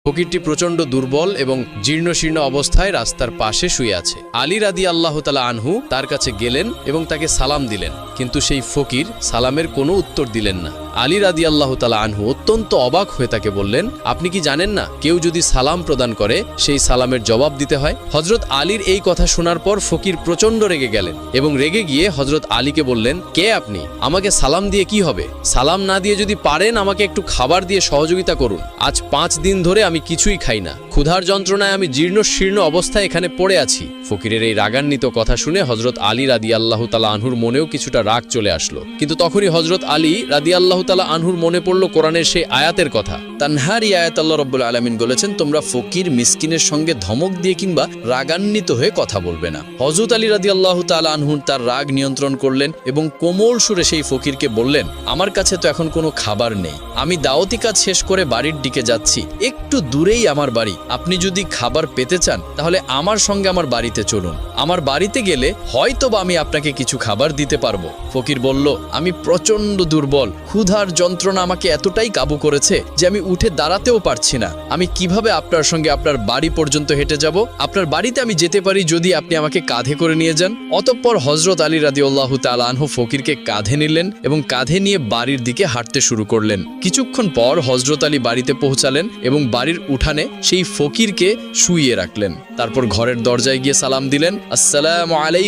ফকিরটি প্রচণ্ড দুর্বল এবং জীর্ণশীর্ণ অবস্থায় রাস্তার পাশে শুয়ে আছে। আলী রাদিয়াল্লাহু তাআলা আনহু তার কাছে গেলেন এবং তাকে সালাম দিলেন, কিন্তু সেই ফকির সালামের কোনো উত্তর দিলেন না। আলী রাদিয়াল্লাহু তাআলা আনহু অত্যন্ত অবাক হয়ে তাকে বললেন, আপনি কি জানেন না কেউ যদি সালাম প্রদান করে সেই সালামের জবাব দিতে হয়? হযরত আলীর এই কথা শোনার পর ফকির প্রচণ্ড রেগে গেলেন এবং রেগে গিয়ে হযরত আলীকে বললেন, কে আপনি? আমাকে সালাম দিয়ে কি হবে? সালাম না দিয়ে যদি পারেন আমাকে একটু খাবার দিয়ে সহযোগিতা করুন। আজ 5 দিন ধরে আমি কিছুই খাই না, ক্ষুধার যন্ত্রণায় আমি জীর্ণ শীর্ণ অবস্থায় এখানে পড়ে আছি। ফকিরের এই রাগান্বিত কথা শুনে হযরত আলী রাদিয়াল্লাহু তাআলা আনহুর মনেও কিছুটা রাগ চলে আসলো, কিন্তু তখনই হযরত আলী রাদিয়াল্লাহু তাআলা আনহুর মনে পড়ল কোরআনের সেই আয়াতের কথা। তানহার আয়াত আল্লাহ রাব্বুল আলামিন বলেছেন, তোমরা ফকির মিসকিনের সঙ্গে ধমক দিয়ে কিংবা রাগান্বিত হয়ে কথা বলবে না। হযরত আলী রাদিয়াল্লাহু তাআলা আনহু তার রাগ নিয়ন্ত্রণ করলেন এবং কোমল সুরে সেই ফকিরকে বললেন, আমার কাছে তো এখন কোনো খাবার নেই, আমি দাওয়াতি কাজ শেষ করে বাড়ির দিকে যাচ্ছি, একটু দূরেই আমার বাড়ি। আপনি যদি খাবার পেতে চান তাহলে আমার সঙ্গে আমার বাড়িতে চলুন, আমার বাড়িতে গেলে হয়তোবা আমি আপনাকে কিছু খাবার দিতে পারবো। ফকির বলল, আমি প্রচন্ড দুর্বল, ক্ষুধার যন্ত্রণা আমাকে এতটাই কাবু করেছে যে আমি উঠে দাঁড়াতেও পারছি না। আমি কিভাবে আপনার সঙ্গে আপনার বাড়ি পর্যন্ত হেঁটে যাব? আপনার বাড়িতে আমি যেতে পারি যদি আপনি আমাকে কাঁধে করে নিয়ে যান। অতঃপর হযরত আলী রাদিয়াল্লাহু তাআলা আনহু ফকিরকে কাঁধে নিলেন এবং কাঁধে নিয়ে বাড়ির দিকে হাঁটতে শুরু করলেন। কিছুক্ষণ পর হযরত আলী বাড়িতে পৌঁছালেন এবং বাড়ির উঠানে সেই ফকিরকে শুইয়ে রাখলেন। তারপর ঘরের দরজায় গিয়ে সালাম দিলেন, আসসালামু আলাইকুম।